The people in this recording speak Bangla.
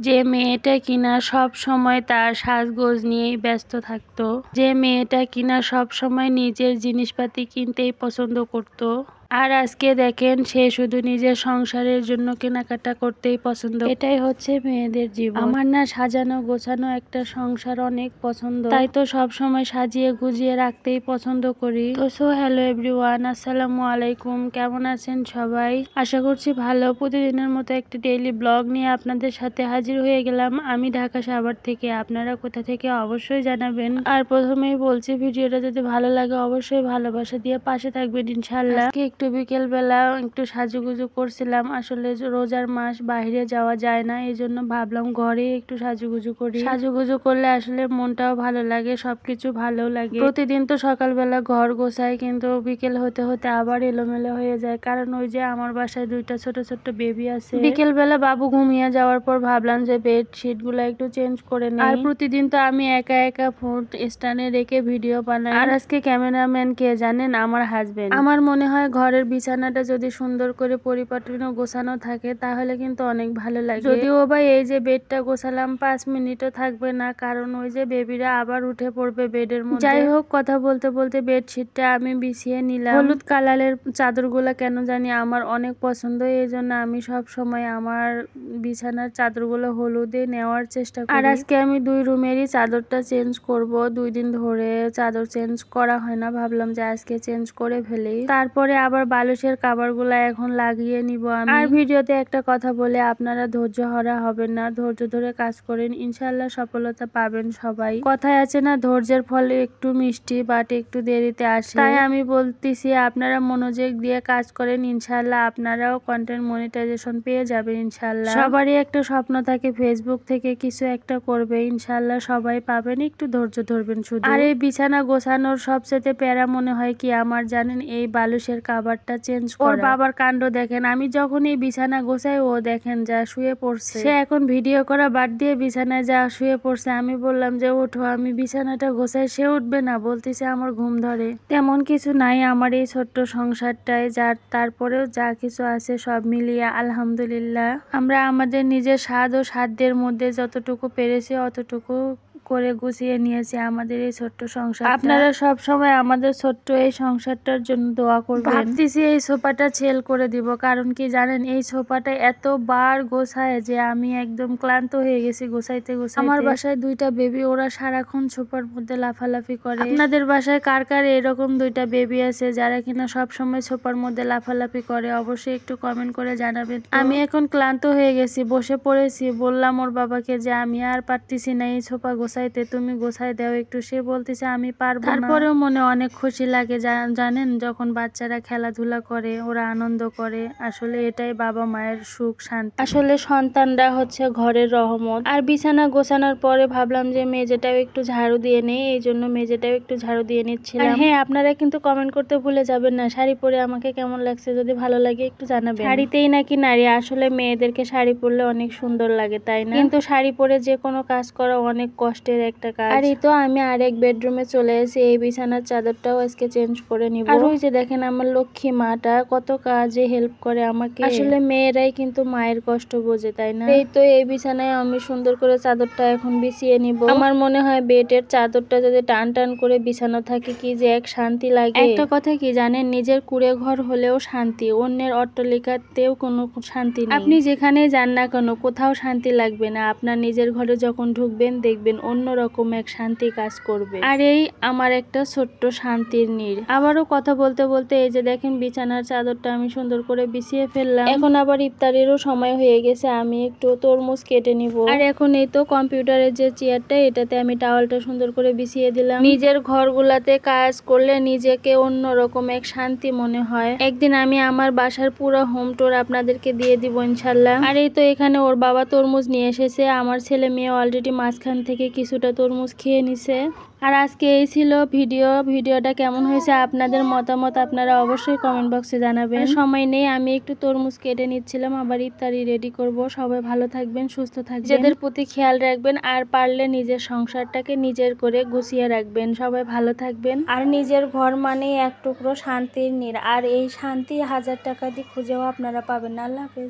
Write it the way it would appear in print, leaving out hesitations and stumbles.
যে মেয়েটা কিনা সব সময় তার সাজগোজ নিয়েই ব্যস্ত থাকতো, যে মেয়েটা কিনা সব সময় নিজের জিনিসপাতি কিনতেই পছন্দ করত, আর আজকে দেখেন সে শুধু নিজের সংসারের জন্য কেনাকাটা করতেই পছন্দ। এটাই হচ্ছে মেয়েদের জীবন। আমার না সাজানো গোছানো একটা সংসার অনেক পছন্দ, তাই তো সব সময় সাজিয়ে গুজিয়ে রাখতেই পছন্দ করি। তো হ্যালো এভরিওয়ান, আসসালামু আলাইকুম। কেমন আছেন সবাই? আশা করছি ভালো। প্রতিদিনের মতো একটা ডেইলি ব্লগ নিয়ে আপনাদের সাথে হাজির হয়ে গেলাম আমি ঢাকা সাভার থেকে। আপনারা কোথা থেকে অবশ্যই জানাবেন। আর প্রথমেই বলছি, ভিডিওটা যদি ভালো লাগে অবশ্যই ভালোবাসা দিয়ে পাশে থাকবেন ইনশাল্লাহ। একটু বিকেল বেলা একটু সাজুগুজু করছিলাম। আসলে রোজার মাস, বাইরে যাওয়া যায় না, এই জন্য ভাবলাম ঘরে একটু সাজুগুজু করি। সাজুগুজু করলে আসলে মনটাও ভালো লাগে, সবকিছু ভালো লাগে। প্রতিদিন তো সকালবেলা ঘর গোছাই, কিন্তু বিকেল হতে হতে আবার এলোমেলো হয়ে যায়, কারণ ওই যে আমার বাসায় দুইটা ছোট ছোট বেবি আছে। বিকেল বেলা বাবু ঘুমিয়ে যাওয়ার পর ভাবলাম যে বেডশিট গুলা একটু চেঞ্জ করে নেই। আর প্রতিদিন তো আমি একা একা ফোন স্ট্যান্ডে রেখে ভিডিও বানাই, আর আজকে ক্যামেরাম্যান কে জানেন? আমার হাজবেন্ড। আমার মনে হয় ঘরের বিছানাটা যদি সুন্দর করে পরিপাটি গোছানো থাকে তাহলে কিন্তু অনেক ভালো লাগে। যদিও বা এই যে বেডটা গোছালাম 5 মিনিটও থাকবে না, কারণ ওই যে বেবিরা আবার উঠে পড়বে বেডের মধ্যে। যাই হোক, কথা বলতে বলতে বেডশিটটা আমি বিছিয়ে নিলাম। হলুদ কালারের চাদরগুলো কেন জানি আমার অনেক পছন্দ, এই জন্য আমি সব সময় আমার বিছানার চাদরগুলো হলুদে নেওয়ার চেষ্টা করি। আর আজকে আমি 2 রুমেরই চাদরটা চেঞ্জ করব। 2 দিন ধরে চাদর চেঞ্জ করা হয় না, ভাবলাম যে আজকে চেঞ্জ করে ফেলি। তারপরে আবার বালিশের কভারগুলা এখন লাগিয়ে নিব আমি। আর ভিডিওতে একটা কথা বলে, আপনারা ধৈর্য হারা হবেন না, ধৈর্য ধরে কাজ করেন, ইনশাল্লাহ সফলতা পাবেন সবাই। কথায় আছে না, ধৈর্যের ফলে একটু মিষ্টি, বাট একটু দেরিতে আসে। তাই আমি বলতেছি, আপনারা মনোযোগ দিয়ে কাজ করেন, ইনশাল্লাহ আপনারাও কন্টেন্ট মনিটাইজেশন পেয়ে যাবেন ইনশাল্লাহ। সবারই একটা স্বপ্ন থাকে ফেসবুক থেকে কিছু একটা করবে, ইনশাল্লাহ সবাই পাবেন, একটু ধৈর্য ধরবেন শুধু। আর এই বিছানা গোছানোর সবচেয়ে প্যারা মনে হয় কি আমার জানেন? এই বালিশের কভারটা চেঞ্জ করা। ওর বাবার কাণ্ড দেখেন, আমি যখন এই বিছানা গোছাই ও দেখেন যা শুয়ে পড়ছে। সে এখন ভিডিও করা বাদ দিয়ে বিছানায় যা শুয়ে পড়ছে। আমি বললাম যে ওঠো, আমি বিছানাটা গোছাই। সে উঠবে না, বলতেছে আমার ঘুম ধরে। তেমন কিছু নাই আমার এই ছোট্ট সংসারটায়, যার তারপরেও যা কিছু আছে সব মিলিয়ে আলহামদুলিল্লাহ আমরা আমাদের নিজের স্বাদ ও সাধ্যের মধ্যে যতটুকু পেরেছি অতটুকু করে গুছিয়ে নিয়েছি আমাদের এই ছোট্ট সংসার। আপনারা সব সময় আমাদের ছোট্ট এই সংসারটার জন্য দোয়া করবেন। ভাবতেছি এই সোফাটা সেল করে দিব, কারণ কি জানেন? এই সোফাটা এতবার গোছায় যে আমি একদম ক্লান্ত হয়ে গেছি গোছাইতে গোছাইতে। আমার বাসায় 2টা বেবি, ওরা সারাক্ষণ সোফার মধ্যে লাফালাফি করে। আপনাদের বাসায় কার কার এরকম 2টা বেবি আছে যারা কিনা সব সময় সোফার মধ্যে লাফালাফি করে? অবশ্যই একটু কমেন্ট করে জানাবেন। আমি এখন ক্লান্ত হয়ে গেছি, বসে পড়েছি। বললাম ওর বাবাকে যে আমি আর পারতেছি না এই সোফা গোছাইতে, তুমি গোছাই দাও একটু। সে বলতেছে আমি পারবো না। তারপরেও মনে অনেক খুশি লাগে জানেন, যখন বাচ্চারা খেলাধুলা করে, ওরা আনন্দ করে। আসলে এটাই বাবা মায়ের সুখ শান্তি। আসলে সন্তানরা হচ্ছে ঘরের রহমত। আর বিছানা গোছানোর পরে ভাবলাম যে মেঝেটাও একটু ঝাড়ু দিয়ে নেই, এই জন্য মেঝেটাও একটু ঝাড়ু দিয়ে নিচ্ছিলাম। হ্যাঁ, আপনারা কিন্তু কমেন্ট করতে ভুলে যাবেন না, শাড়ি পরে আমাকে কেমন লাগছে যদি ভালো লাগে একটু জানাবেন। শাড়িতেই নাকি নারী, আসলে মেয়েদেরকে শাড়ি পরলে অনেক সুন্দর লাগে, তাই না? কিন্তু শাড়ি পরে যে কোনো কাজ করা অনেক কষ্টের একটা কাজ। আর এই তো আমি আরেক বেডরুমে চলে এসেছি, এই বিছানার চাদরটাও আজকে চেঞ্জ করে নিব। আর ওই যে দেখেন আমার লক্ষ্মী মাটা কত কাজে হেল্প করে আমাকে। আসলে মেয়েরাই কিন্তু মায়ের কষ্ট বোঝে, তাই না? এই তো এই বিছানায় আমি সুন্দর করে চাদরটা এখন বিছিয়ে নিব। আমার মনে হয় বেডের চাদরটা যদি টান টান করে বিছানো থাকে কি যে এক শান্তি লাগে। একটা কথা কি জানেন? নিজের কুড়ে ঘর হলেও শান্তি, অন্যের অট্টালিকাতেও কোনো শান্তি নেই। আপনি যেখানে যান না কেন, কোথাও শান্তি লাগবে না। আপনার নিজের ঘরে যখন ঢুকবেন দেখবেন অন্যরকম এক শান্তি কাজ করবে। আর এই আমার একটা ছোট্ট শান্তির নীড়। আবারও কথা বলতে বলতে এই যে দেখেন বিছানার চাদরটা আমি সুন্দর করে বিছিয়ে ফেললাম। এখন আবার ইফতারেরও সময় হয়ে গেছে, আমি একটু তরমুজ কেটে নিব। আর এখন এই তো কম্পিউটারের যে চেয়ারটা, এটাতে আমি টাওয়ালটা সুন্দর করে বিছিয়ে দিলাম। নিজের ঘরগুলাতে কাজ করলে নিজেকে অন্যরকম এক শান্তি মনে হয়। একদিন আমি আমার বাসার পুরো হোম টুর আপনাদেরকে দিয়ে দিব ইনশাল্লাহ। আর এই তো এখানে ওর বাবা তরমুজ নিয়ে এসেছে, আমার ছেলে মেয়ে অলরেডি মাঝখান থেকে কিছুটা তরমুজ খেয়ে নিছে। আর আজকে এই ছিল ভিডিওটা কেমন হয়েছে আপনাদের মতামত আপনারা অবশ্যই কমেন্ট বক্সে জানাবেন। সময় নেই, আমি একটু তরমুজ কেটে নিচ্ছিলাম, আবার ইফতারি রেডি করব। সবাই ভালো থাকবেন, সুস্থ থাকবেন, নিজেদের প্রতি খেয়াল রাখবেন, আর পারলে নিজের সংসারটাকে নিজের করে গুছিয়ে রাখবেন। সবাই ভালো থাকবেন। আর নিজের ঘর মানেই এক টুকরো শান্তির নীড়, আর এই শান্তি 1000 টাকা দিয়ে খুঁজেও আপনারা পাবেন না। আল্লাহ হাফেজ।